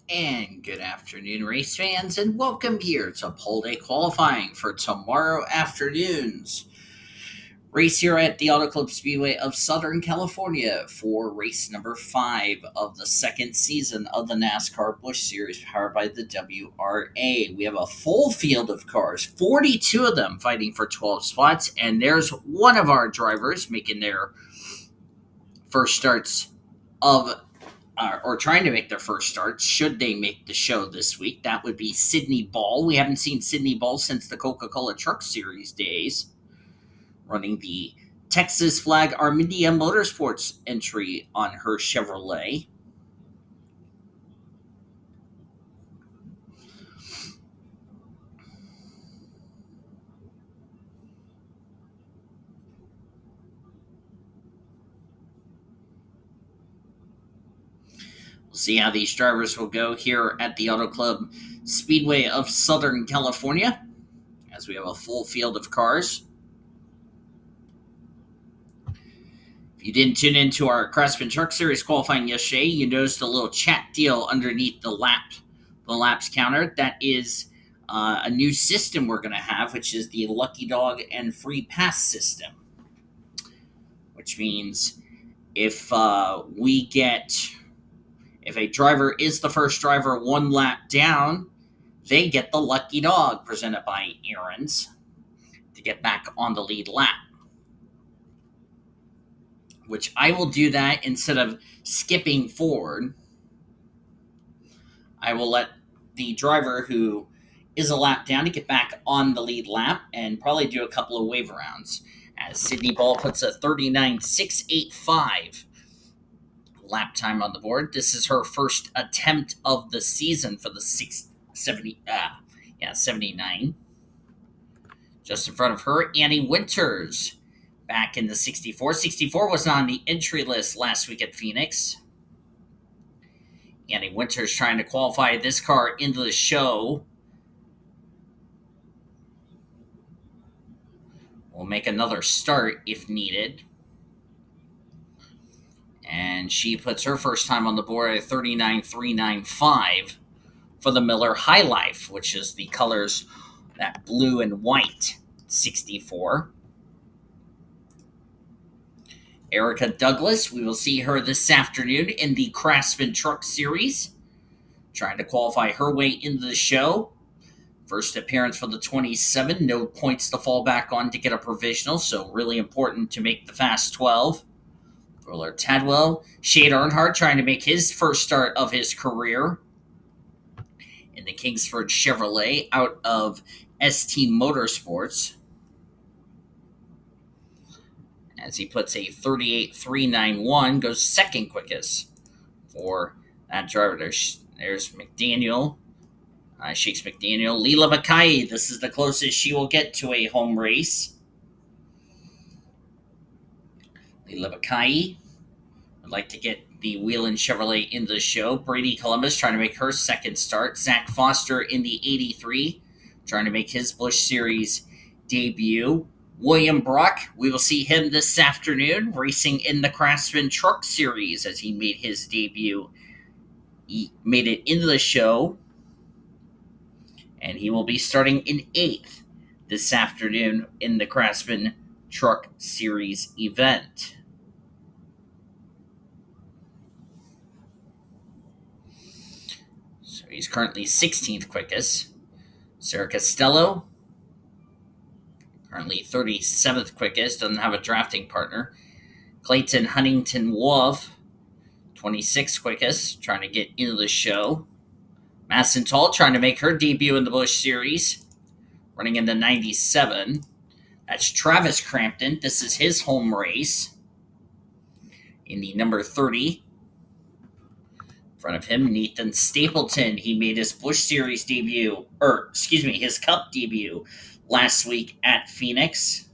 And good afternoon, race fans, and welcome here to pole day qualifying for tomorrow afternoon's race here at the Auto Club Speedway of Southern California for race number 5 of the second season of the NASCAR Busch Series powered by the WRA. We have a full field of cars, 42 of them fighting for 12 spots, and there's one of our drivers making their first starts of or trying to make their first start, should they make the show this week. That would be Sydney Ball. We haven't seen Sydney Ball since the Coca-Cola Truck Series days, running the Texas Flag Armenia Motorsports entry on her Chevrolet. We'll see how these drivers will go here at the Auto Club Speedway of Southern California, as we have a full field of cars. If you didn't tune into our Craftsman Truck Series qualifying yesterday, you noticed a little chat deal underneath the laps counter. That is a new system we're going to have, which is the Lucky Dog and Free Pass system. Which means if if a driver is the first driver one lap down, they get the Lucky Dog presented by Aaron's to get back on the lead lap. Which I will do that instead of skipping forward. I will let the driver who is a lap down to get back on the lead lap and probably do a couple of wave rounds. As Sydney Ball puts a 39.685 lap time on the board. This is her first attempt of the season for the 79. Just in front of her, Annie Winters back in the 64. 64 was on the entry list last week at Phoenix. Annie Winters trying to qualify this car into the show. Will make another start if needed. And she puts her first time on the board at 39.395 for the Miller High Life, which is the colors that blue and white 64. Erica Douglas, we will see her this afternoon in the Craftsman Truck Series, trying to qualify her way into the show. First appearance for the 27, no points to fall back on to get a provisional, so really important to make the Fast 12. Roller Tadwell, Shade Earnhardt trying to make his first start of his career in the Kingsford Chevrolet out of ST Motorsports, as he puts a 38.391, goes second quickest for that driver. There's McDaniel, Shakes McDaniel. Leela Mackay, this is the closest she will get to a home race. Leela Mackay would like to get the Whelen Chevrolet into the show. Brady Columbus trying to make her second start. Zach Foster in the 83 trying to make his Busch Series debut. William Brock, we will see him this afternoon racing in the Craftsman Truck Series as he made his debut. He made it into the show, and he will be starting in 8th this afternoon in the Craftsman Truck Series event. So he's currently 16th quickest. Sarah Costello, currently 37th quickest, doesn't have a drafting partner. Clayton Huntington Wolf, 26th quickest, trying to get into the show. Madison Tall trying to make her debut in the Busch Series, running in the 97. That's Travis Crampton. This is his home race in the number 30. In front of him, Nathan Stapleton. He made his Busch Series debut, his Cup debut last week at Phoenix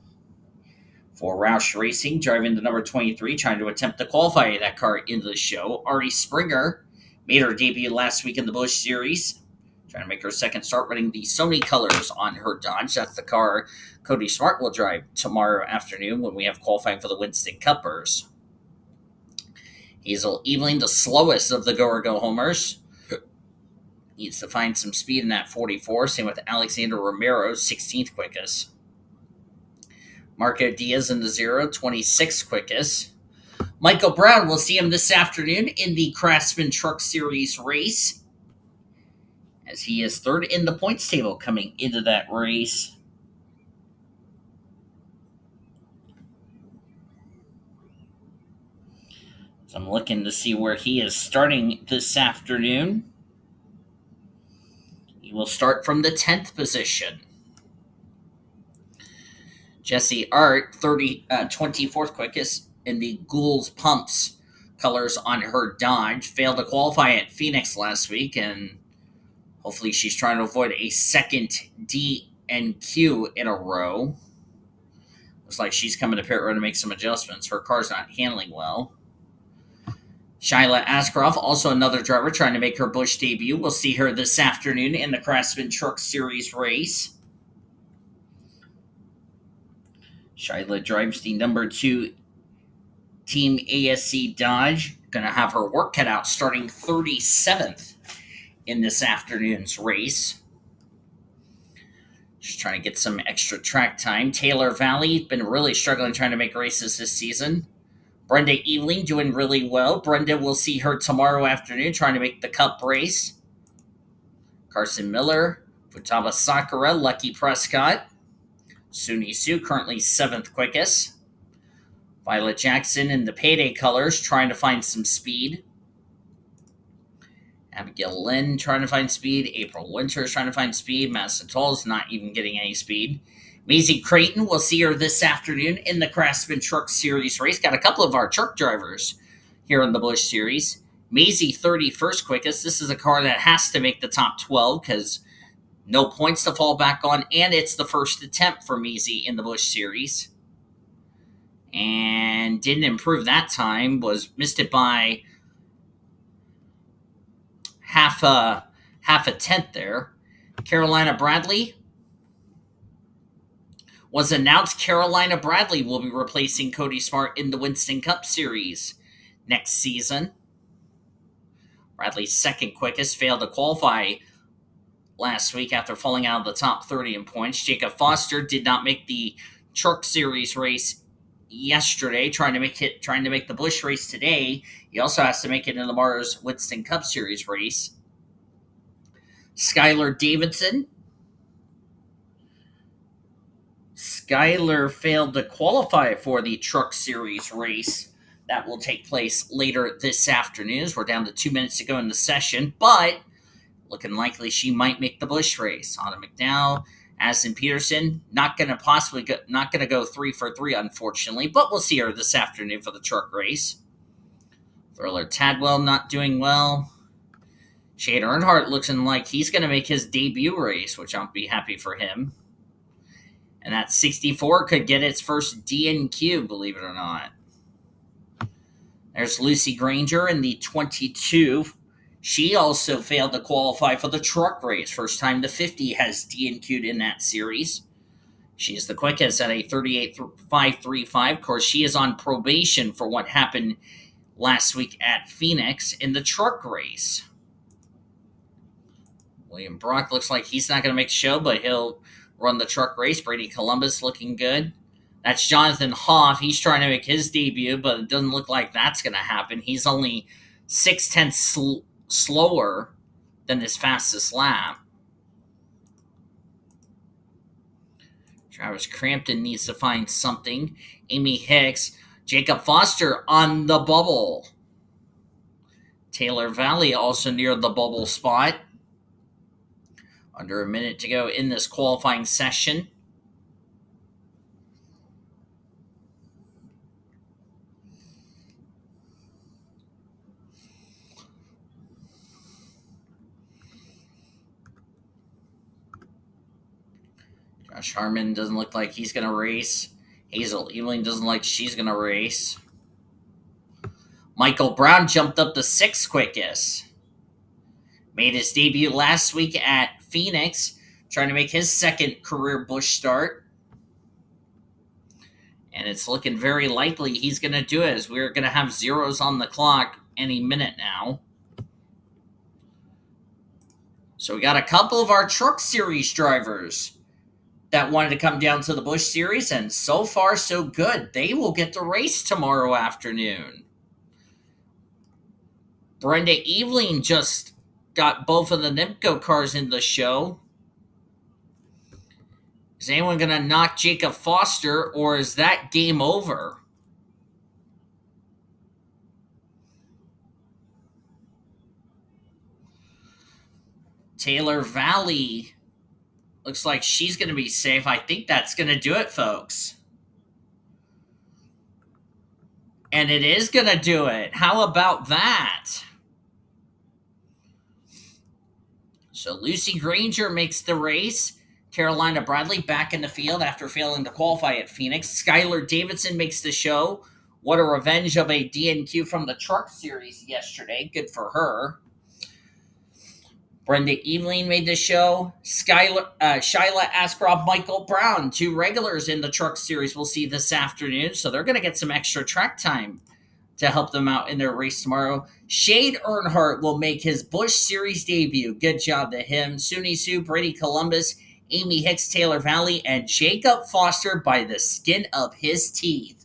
for Roush Racing, driving the number 23, trying to attempt to qualify that car into the show. Ari Springer made her debut last week in the Busch Series, trying to make her second start, running the Sony colors on her Dodge. That's the car Cody Smart will drive tomorrow afternoon when we have qualifying for the Winston Cuppers. Hazel Eveling, the slowest of the Go-Or-Go homers, Needs to find some speed in that 44. Same with Alexander Romero, 16th quickest. Marco Diaz in the 0, 26th quickest. Michael Brown, we'll see him this afternoon in the Craftsman Truck Series race, as he is third in the points table coming into that race. So I'm looking to see where he is starting this afternoon. He will start from the 10th position. Jesse Art, 24th quickest in the Ghouls Pumps colors on her Dodge. Failed to qualify at Phoenix last week, and hopefully she's trying to avoid a second D and Q in a row. Looks like she's coming to pit road to make some adjustments. Her car's not handling well. Shyla Askroff, also another driver trying to make her Busch debut. We'll see her this afternoon in the Craftsman Truck Series race. Shyla drives the number 2 Team ASC Dodge. Going to have her work cut out, starting 37th in this afternoon's race. Just trying to get some extra track time. Taylor Valley been really struggling trying to make races this season. Brenda Eveling doing really well. Brenda, will see her tomorrow afternoon trying to make the Cup race. Carson Miller, Futaba Sakura, Lucky Prescott. Suni Sue, currently 7th quickest. Violet Jackson in the Payday colors, trying to find some speed. Abigail Lynn trying to find speed. April Winters trying to find speed. Madison Toll's not even getting any speed. Maisie Creighton, we'll see her this afternoon in the Craftsman Truck Series race. Got a couple of our truck drivers here in the Busch Series. Maisie, 31st quickest. This is a car that has to make the top 12 because no points to fall back on, and it's the first attempt for Maisie in the Busch Series. And didn't improve that time. Missed it by half a tenth there. Carolina Bradley was announced. Carolina Bradley will be replacing Cody Smart in the Winston Cup Series next season. Bradley's second quickest, failed to qualify last week after falling out of the top 30 in points. Jacob Foster did not make the Truck Series race yesterday, trying to make the Busch race today. He also has to make it in tomorrow's Winston Cup Series race. Skylar Davidson. Skylar failed to qualify for the Truck Series race that will take place later this afternoon, as we're down to 2 minutes to go in the session, but looking likely she might make the Busch race. Anna McDowell, Addison Peterson, not going to go 3 for 3, unfortunately, but we'll see her this afternoon for the truck race. Thriller Tadwell not doing well. Shade Earnhardt looking like he's going to make his debut race, which I'll be happy for him. And that 64 could get its first DNQ, believe it or not. There's Lucy Granger in the 22. She also failed to qualify for the truck race. First time the 50 has DNQ'd in that series. She's the quickest at a 38.535. Of course, she is on probation for what happened last week at Phoenix in the truck race. William Brock looks like he's not going to make the show, but he'll run the truck race. Brady Columbus looking good. That's Jonathan Hoff. He's trying to make his debut, but it doesn't look like that's going to happen. He's only 0.6 slower than his fastest lap. Travis Crampton needs to find something. Amy Hicks. Jacob Foster on the bubble. Taylor Valley also near the bubble spot. Under a minute to go in this qualifying session. Josh Harmon doesn't look like he's going to race. Hazel Eveling doesn't like she's going to race. Michael Brown jumped up to 6th quickest. Made his debut last week at Phoenix, trying to make his second career Busch start. And it's looking very likely he's going to do it, as we're going to have zeros on the clock any minute now. So we got a couple of our Truck Series drivers that wanted to come down to the Busch Series, and so far so good. They will get to race tomorrow afternoon. Brenda Eveling just got both of the Nimco cars in the show. Is anyone going to knock Jacob Foster, or is that game over? Taylor Valley looks like she's going to be safe. I think that's going to do it, folks. And it is going to do it. How about that? So Lucy Granger makes the race. Carolina Bradley back in the field after failing to qualify at Phoenix. Skylar Davidson makes the show. What a revenge of a DNQ from the Truck Series yesterday. Good for her. Brenda Eveling made the show. Skyla Ascroft, Michael Brown, two regulars in the Truck Series we'll see this afternoon. So they're going to get some extra track time to help them out in their race tomorrow. Shade Earnhardt will make his Busch Series debut. Good job to him. Suni Sue, Brady Columbus, Amy Hicks, Taylor Valley, and Jacob Foster by the skin of his teeth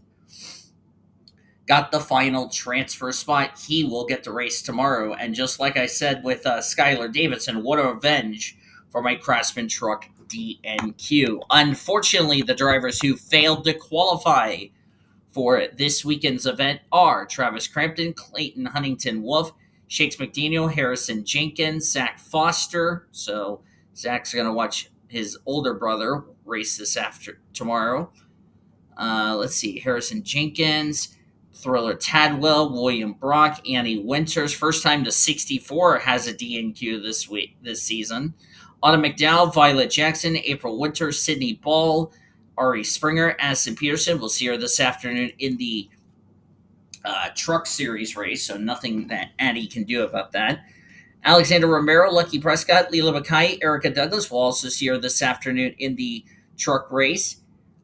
got the final transfer spot. He will get to race tomorrow. And just like I said with Skylar Davidson, what a revenge for my Craftsman Truck DNQ. Unfortunately, the drivers who failed to qualify for this weekend's event are Travis Crampton, Clayton Huntington Wolf, Shakes McDaniel, Harrison Jenkins, Zach Foster. So Zach's going to watch his older brother race this tomorrow. Let's see, Harrison Jenkins, Thriller Tadwell, William Brock, Annie Winters. First time to 64 has a DNQ this season. Autumn McDowell, Violet Jackson, April Winters, Sydney Ball, Ari Springer, Addison Peterson. We'll see her this afternoon in the Truck Series race, so nothing that Addie can do about that. Alexander Romero, Lucky Prescott, Leela Mackay, Erica Douglas. We'll also see her this afternoon in the truck race.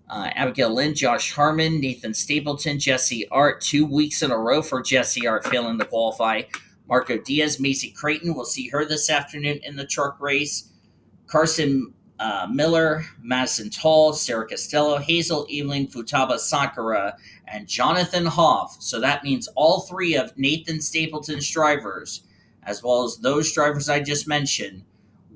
Abigail Lynn, Josh Harmon, Nathan Stapleton, Jesse Art. 2 weeks in a row for Jesse Art failing to qualify. Marco Diaz, Macy Creighton. We'll see her this afternoon in the truck race. Carson Miller, Madison Tall, Sarah Costello, Hazel Eveling, Futaba Sakura, and Jonathan Hoff. So that means all three of Nathan Stapleton's drivers, as well as those drivers I just mentioned,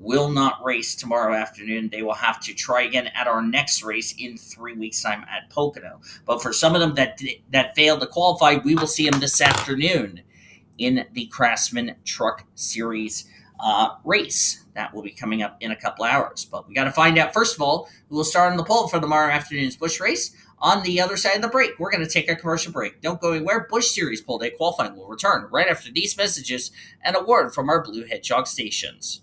will not race tomorrow afternoon. They will have to try again at our next race in 3 weeks' time at Pocono. But for some of them that failed to qualify, we will see them this afternoon in the Craftsman Truck Series race. That will be coming up in a couple hours. But we got to find out, first of all, who will start on the pole for tomorrow afternoon's Busch race. On the other side of the break, we're going to take a commercial break. Don't go anywhere. Busch Series Pole Day qualifying will return right after these messages and a word from our Blue Hedgehog stations.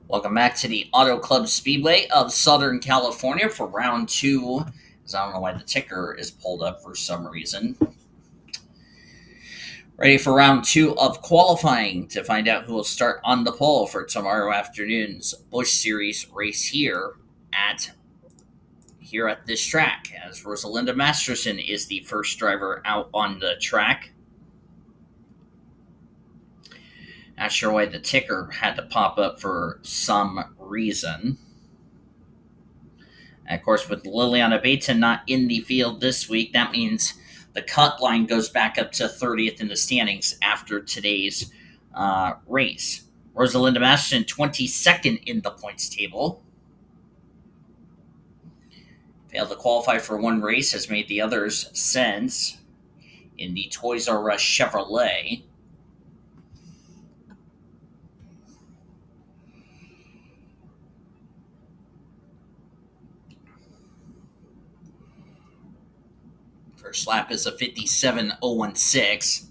Welcome back to the Auto Club Speedway of Southern California for round 2. Because I don't know why the ticker is pulled up for some reason. Ready for round 2 of qualifying to find out who will start on the pole for tomorrow afternoon's Busch Series race here at this track, as Rosalinda Masterson is the first driver out on the track. Not sure why the ticker had to pop up for some reason. And of course, with Liliana Baton not in the field this week, that means the cut line goes back up to 30th in the standings after today's race. Rosalinda Masterson, 22nd in the points table. Failed to qualify for one race, has made the others since in the Toys R Us Chevrolet. First lap is a 57.016.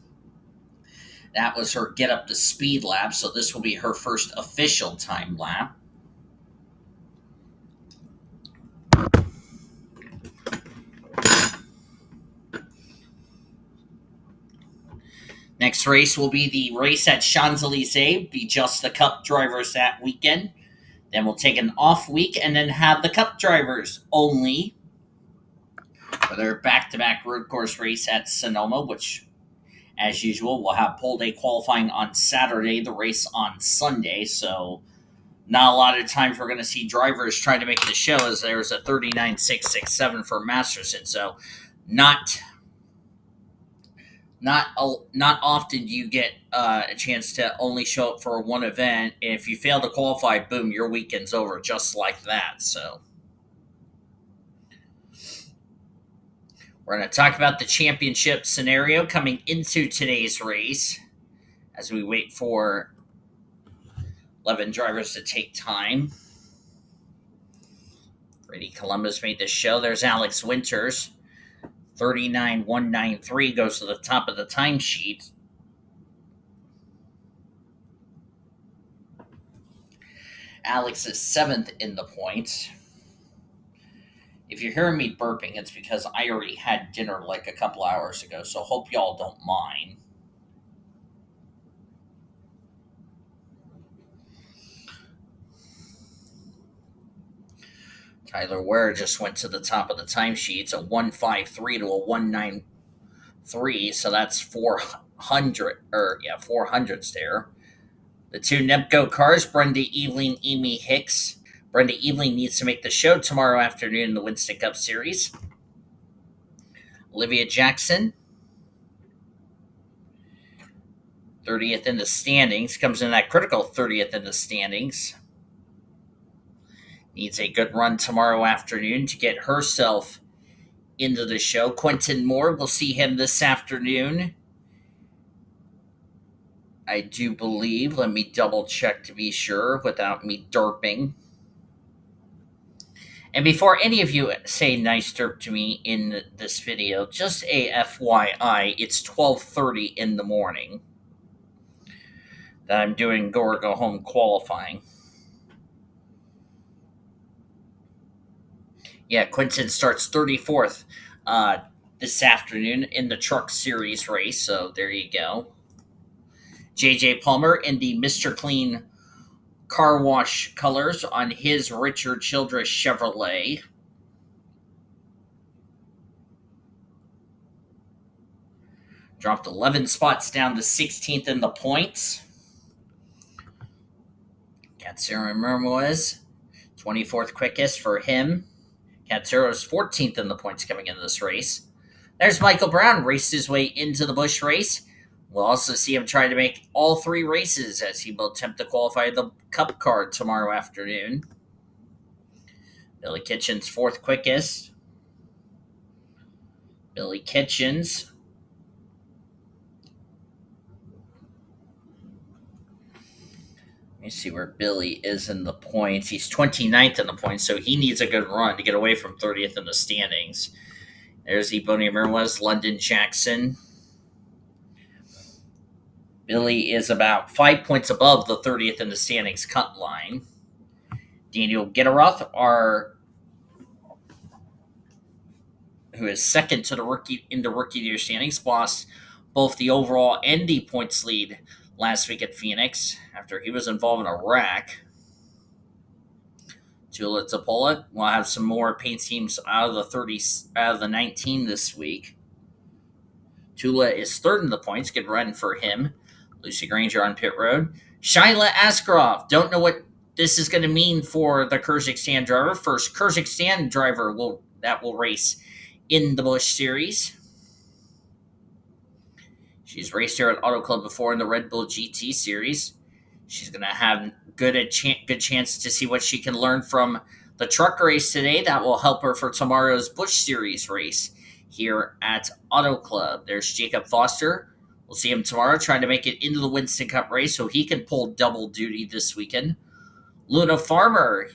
That was her get up to speed lap, so this will be her first official time lap. Next race will be the race at Champs-Élysées, be just the Cup drivers that weekend. Then we'll take an off week and then have the Cup drivers only for their back-to-back road course race at Sonoma, which As usual, we'll have pole day qualifying on Saturday, the race on Sunday. So, not a lot of times we're going to see drivers trying to make the show, as there's a 39.667 for Masterson. So, not not often do you get a chance to only show up for one event. If you fail to qualify, boom, your weekend's over just like that. So, we're going to talk about the championship scenario coming into today's race as we wait for 11 drivers to take time. Brady Columbus made the show. There's Alex Winters. 39.193 goes to the top of the timesheet. Alex is 7th in the points. If you're hearing me burping, it's because I already had dinner like a couple hours ago, so hope y'all don't mind. Tyler Ware just went to the top of the timesheet. It's a 153 to a 193, so that's 400s there. The two Nepco cars, Brenda Eveling, Amy Hicks. Brenda Eveling needs to make the show tomorrow afternoon in the Winston Cup Series. Olivia Jackson, 30th in the standings, comes in that critical 30th in the standings. Needs a good run tomorrow afternoon to get herself into the show. Quentin Moore, we'll see him this afternoon. I do believe, let me double check to be sure without me derping. And before any of you say nice derp to me in this video, just a FYI, it's 12:30 in the morning that I'm doing go or go home qualifying. Yeah, Quinton starts 34th this afternoon in the Truck Series race, so there you go. JJ Palmer in the Mr. Clean car wash colors on his Richard Childress Chevrolet. Dropped 11 spots down to 16th in the points. Katsura Mermoez, 24th quickest for him. Katsuro's 14th in the points coming into this race. There's Michael Brown, raced his way into the Busch race. We'll also see him try to make all 3 races as he will attempt to qualify the Cup car tomorrow afternoon. Billy Kitchens, 4th quickest. Billy Kitchens. Let me see where Billy is in the points. He's 29th in the points, so he needs a good run to get away from 30th in the standings. There's Ebony Merwes, London Jackson. Billy is about 5 points above the 30th in the standings cut line. Daniel Gitteroth, who is second to the rookie in the rookie year standings, lost both the overall and the points lead last week at Phoenix after he was involved in a wreck. Tula Topola will have some more paint schemes out of the 19 this week. Tula is 3rd in the points. Good run for him. Lucy Granger on pit road. Shyla Askarov. Don't know what this is going to mean for the Kyrgyzstan driver. First Kyrgyzstan driver will race in the Busch Series. She's raced here at Auto Club before in the Red Bull GT Series. She's going to have good chance to see what she can learn from the truck race today. That will help her for tomorrow's Busch Series race here at Auto Club. There's Jacob Foster. We'll see him tomorrow trying to make it into the Winston Cup race so he can pull double duty this weekend. Luna Farmer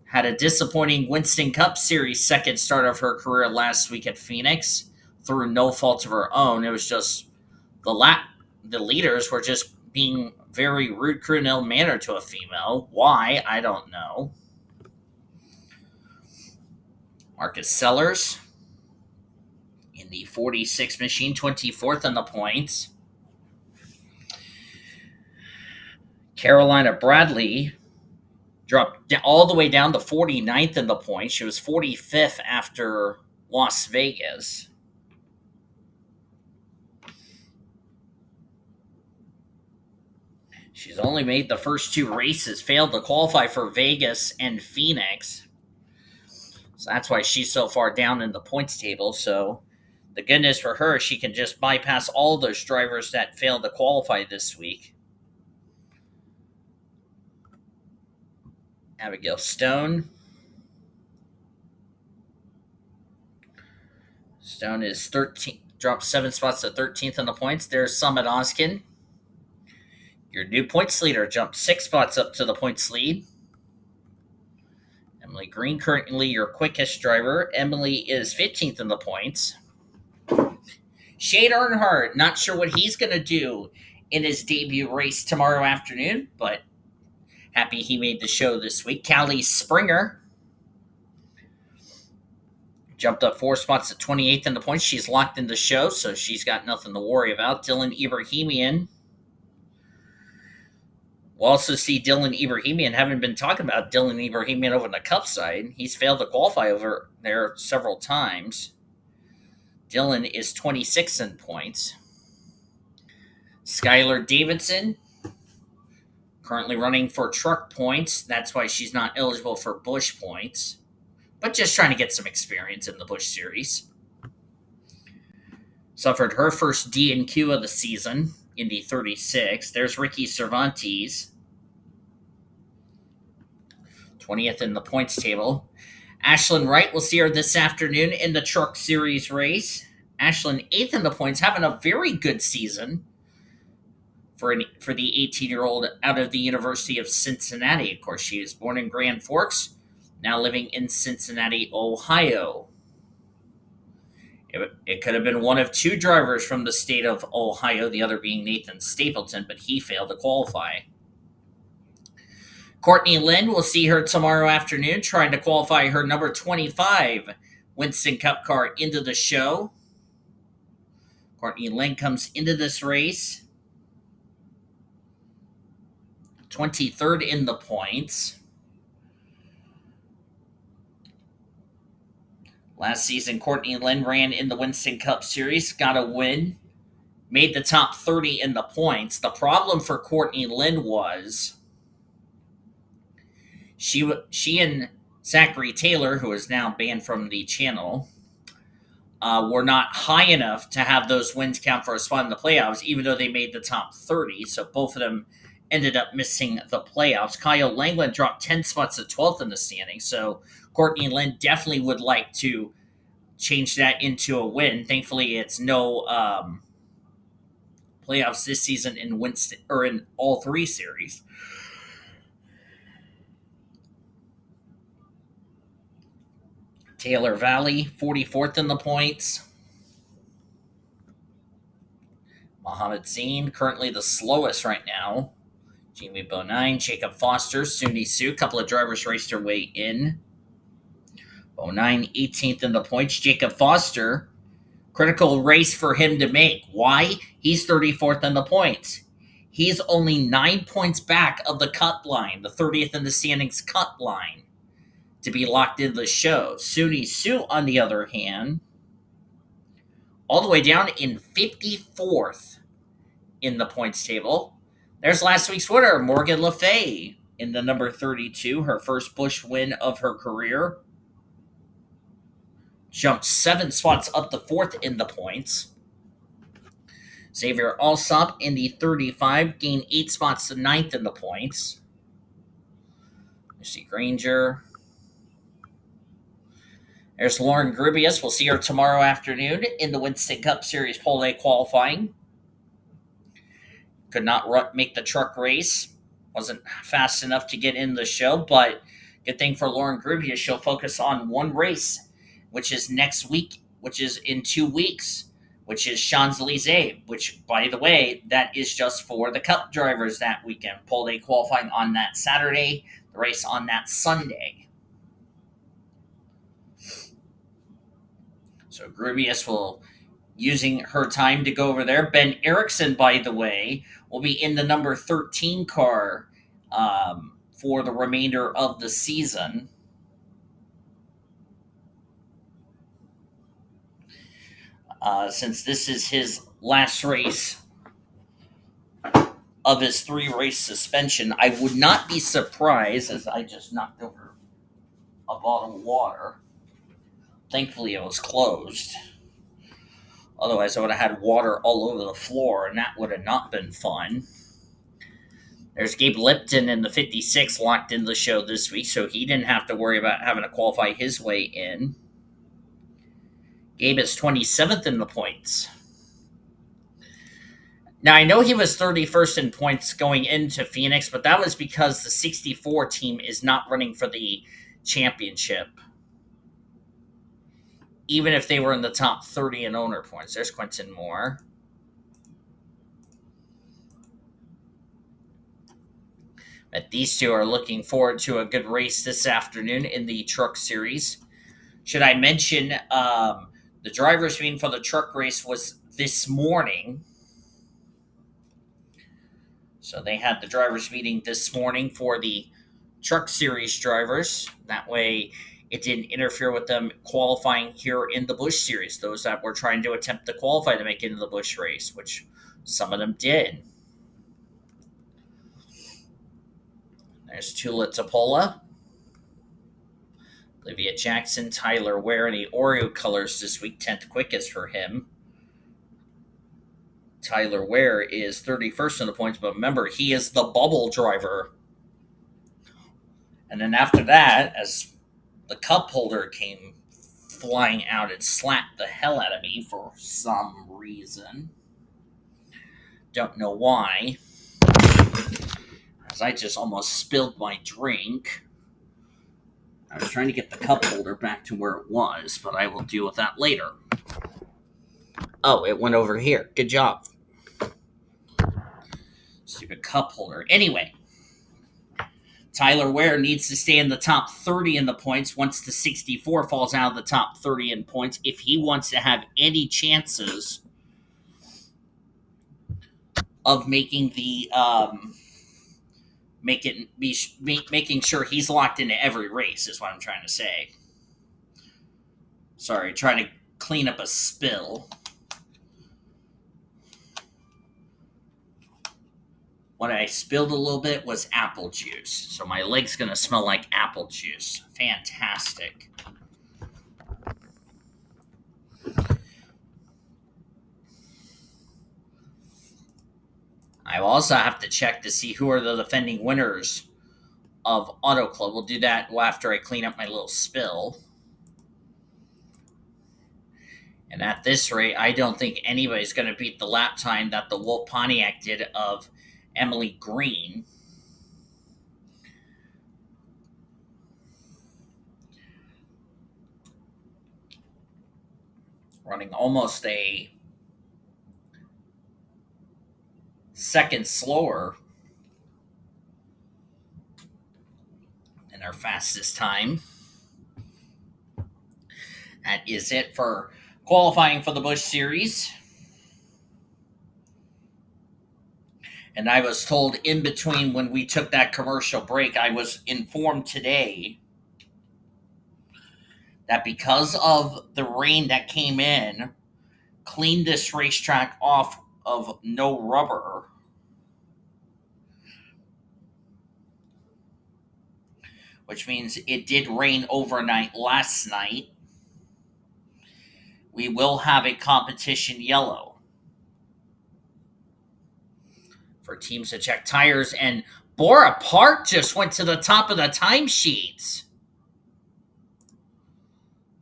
had a disappointing Winston Cup Series second start of her career last week at Phoenix through no fault of her own. It was just the leaders were just being very rude, crude, and ill-mannered to a female. Why? I don't know. Marcus Sellers in the 46 machine, 24th in the points. Carolina Bradley dropped all the way down to 49th in the points. She was 45th after Las Vegas. She's only made the first two races, failed to qualify for Vegas and Phoenix. So that's why she's so far down in the points table. So the good news for her, she can just bypass all those drivers that failed to qualify this week. Abigail Stone. Stone is 13, dropped 7 spots to 13th in the points. There's Summit Oskin. Your new points leader jumped 6 spots up to the points lead. Emily Green, currently your quickest driver. Emily is 15th in the points. Shade Earnhardt, not sure what he's going to do in his debut race tomorrow afternoon, but happy he made the show this week. Callie Springer jumped up 4 spots to 28th in the points. She's locked in the show, so she's got nothing to worry about. Dylan Ibrahimian. We'll also see Dylan Ibrahimian. Haven't been talking about Dylan Ibrahimian over on the Cup side. He's failed to qualify over there several times. Dylan is 26 in points. Skylar Davidson, currently running for truck points. That's why she's not eligible for Busch points, but just trying to get some experience in the Busch Series. Suffered her first D&Q of the season, Indy 36. There's Ricky Cervantes, 20th in the points table. Ashlyn Wright, will see her this afternoon in the Truck Series race. Ashlyn, 8th in the points, having a very good season for the 18-year-old out of the University of Cincinnati. Of course, she was born in Grand Forks, now living in Cincinnati, Ohio. It could have been one of two drivers from the state of Ohio, the other being Nathan Stapleton, but he failed to qualify. Courtney Lynn, will see her tomorrow afternoon, trying to qualify her number 25 Winston Cup car into the show. Courtney Lynn comes into this race 23rd in the points. Last season, Courtney Lynn ran in the Winston Cup Series, got a win, made the top 30 in the points. The problem for Courtney Lynn was she and Zachary Taylor, who is now banned from the channel, were not high enough to have those wins count for a spot in the playoffs, even though they made the top 30. So both of them ended up missing the playoffs. Kyle Langland dropped 10 spots to 12th in the standings. So Courtney Lynn definitely would like to change that into a win. Thankfully, it's no playoffs this season in Winston or in all three series. Taylor Valley, 44th in the points. Mohammed Zain, currently the slowest right now. Jamie Bonine, Jacob Foster, Sundi Sue. A couple of drivers raced their way in. Bonine, 18th in the points. Jacob Foster, critical race for him to make. Why? He's 34th in the points. He's only 9 points back of the cut line, the 30th in the standings cut line, to be locked in the show. Suni Sue, on the other hand, all the way down in 54th in the points table. There's last week's winner, Morgan Le Fay, in the number 32, her first Busch win of her career. Jumped 7 spots up to 4th in the points. Xavier Alsop in the 35, gained 8 spots to 9th in the points. Lucy Granger. There's Lauren Grubius. We'll see her tomorrow afternoon in the Winston Cup Series Pole A qualifying. Could not make the truck race. Wasn't fast enough to get in the show, but good thing for Lauren Grubius, she'll focus on one race, which is next week, which is in 2 weeks, which is Champs-Élysées, which, by the way, that is just for the Cup drivers that weekend. Pole A qualifying on that Saturday, the race on that Sunday. So Grubius will, using her time to go over there. Ben Erickson, by the way, will be in the number 13 car for the remainder of the season. Since this is his last race of his 3-race suspension. I would not be surprised, as I just knocked over a bottle of water. Thankfully, it was closed. Otherwise, I would have had water all over the floor, and that would have not been fun. There's Gabe Lipton in the 56 locked in the show this week, so he didn't have to worry about having to qualify his way in. Gabe is 27th in the points. Now, I know he was 31st in points going into Phoenix, but that was because the 64 team is not running for the championship. Even if they were in the top 30 in owner points. There's Quentin Moore. But these two are looking forward to a good race this afternoon in the Truck Series. Should I mention the driver's meeting for the truck race was this morning. So they had the driver's meeting this morning for the Truck Series drivers. That way it didn't interfere with them qualifying here in the Busch Series. Those that were trying to attempt to qualify to make it into the Busch race, which some of them did. There's Tula Topola, Olivia Jackson, Tyler Ware in the Oreo colors this week, 10th quickest for him. Tyler Ware is 31st in the points, but remember, he is the bubble driver. And then after that, as the cup holder came flying out, it slapped the hell out of me for some reason. Don't know why. As I just almost spilled my drink. I was trying to get the cup holder back to where it was, but I will deal with that later. Oh, it went over here. Good job. Stupid cup holder. Anyway, Tyler Ware needs to stay in the top 30 in the points once the 64 falls out of the top 30 in points if he wants to have any chances of making the making sure he's locked into every race is what I'm trying to say. Sorry, trying to clean up a spill. What I spilled a little bit was apple juice. So my leg's going to smell like apple juice. Fantastic. I also have to check to see who are the defending winners of Auto Club. We'll do that after I clean up my little spill. And at this rate, I don't think anybody's going to beat the lap time that the Wolf Pontiac did of Emily Green. Running almost a second slower than our fastest time. That is it for qualifying for the Busch Series. And I was told in between when we took that commercial break, I was informed today that because of the rain that came in, cleaned this racetrack off of no rubber. Which means it did rain overnight last night. We will have a competition yellow for teams to check tires. And Bora Park just went to the top of the timesheets.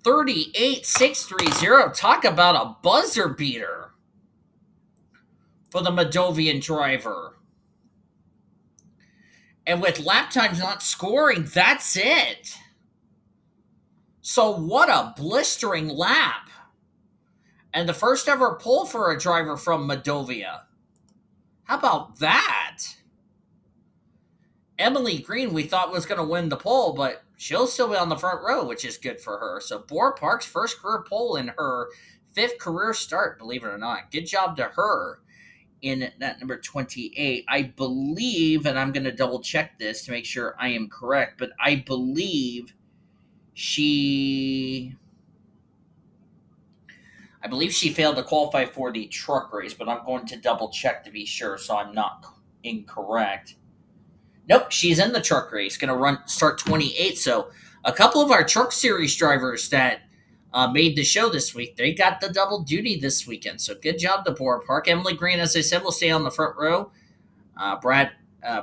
38,630. Talk about a buzzer beater for the Moldovan driver. And with lap times not scoring, that's it. So what a blistering lap. And the first ever pole for a driver from Moldova. How about that? Emily Green, we thought was going to win the pole, but she'll still be on the front row, which is good for her. So Bora Park's first career pole in her 5th career start, believe it or not. Good job to her in that number 28. I believe, and I'm going to double check this to make sure I am correct, but I believe she failed to qualify for the truck race, but I'm going to double check to be sure so I'm not Incorrect. Nope, she's in the truck race. Going to start 28. So a couple of our truck series drivers that made the show this week, they got the double duty this weekend. So good job to Borough Park. Emily Green, as I said, will stay on the front row.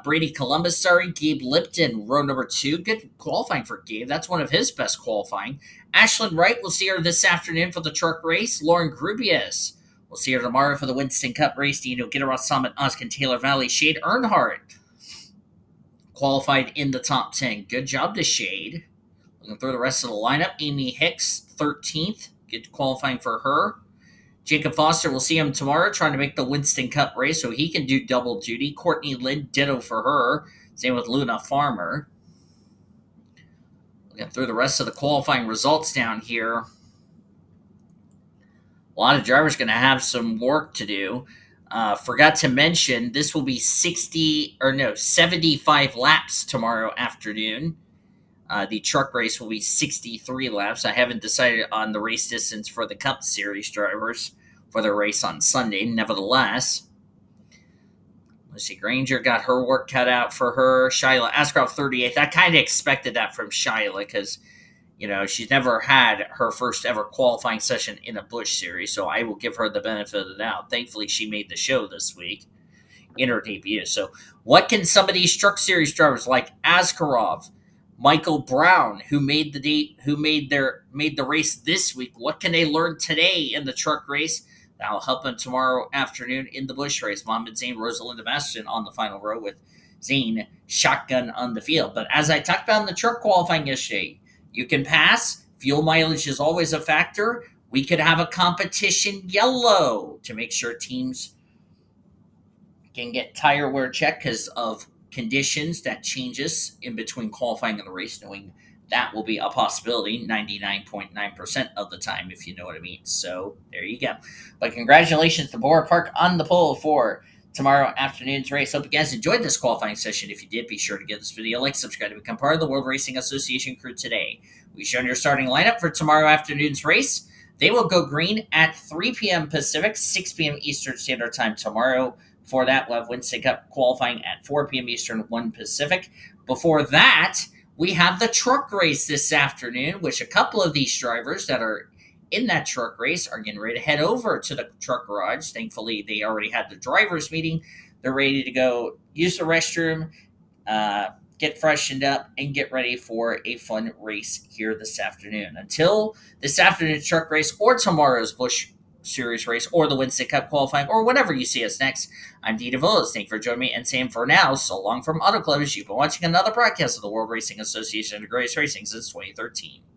Brady Columbus, Gabe Lipton, row number 2. Good qualifying for Gabe. That's one of his best qualifying. Ashlyn Wright, will see her this afternoon for the truck race. Lauren Grubias, we'll see her tomorrow for the Winston Cup race. Dino Gitteros Summit, Oskin Taylor Valley. Shade Earnhardt qualified in the top 10. Good job to Shade. Looking through the rest of the lineup. Amy Hicks, 13th. Good qualifying for her. Jacob Foster, we'll see him tomorrow trying to make the Winston Cup race so he can do double duty. Courtney Lynn, ditto for her. Same with Luna Farmer. Looking through the rest of the qualifying results down here. A lot of drivers going to have some work to do. Forgot to mention, this will be 75 laps tomorrow afternoon. The truck race will be 63 laps. I haven't decided on the race distance for the Cup Series drivers for their race on Sunday. Nevertheless, let's see. Granger got her work cut out for her. Shyla Ascroft, 38th. I kind of expected that from Shyla because, she's never had her first ever qualifying session in a Busch Series, so I will give her the benefit of the doubt. Thankfully, she made the show this week in her debut. So what can some of these truck series drivers like Askarov, Michael Brown, who made the race this week, what can they learn today in the truck race that will help them tomorrow afternoon in the Busch race? Mohammed Zane, Rosalinda Masterson on the final row with Zane shotgun on the field. But as I talked about in the truck qualifying yesterday, you can pass. Fuel mileage is always a factor. We could have a competition yellow to make sure teams can get tire wear check because of conditions that changes in between qualifying and the race, knowing that will be a possibility 99.9% of the time, if you know what I mean. So there you go. But congratulations to Borough Park on the pole for tomorrow afternoon's race. Hope you guys enjoyed this qualifying session. If you did, be sure to give this video a like, subscribe to become part of the World Racing Association crew today. We've shown your starting lineup for tomorrow afternoon's race. They will go green at 3 p.m. Pacific, 6 p.m. Eastern Standard Time tomorrow. Before that, we'll have Winston Cup qualifying at 4 p.m. Eastern, 1 Pacific. Before that, we have the truck race this afternoon, which a couple of these drivers that are in that truck race are getting ready to head over to the truck garage. Thankfully, they already had the drivers meeting. They're ready to go use the restroom, get freshened up, and get ready for a fun race here this afternoon. Until this afternoon's truck race or tomorrow's Busch Series race or the Winston Cup qualifying or whenever you see us next, I'm Dee DeVillas. Thank you for joining me and saying for now, so long from Auto Club. You've been watching another broadcast of the World Racing Association of the Greatest Racing since 2013.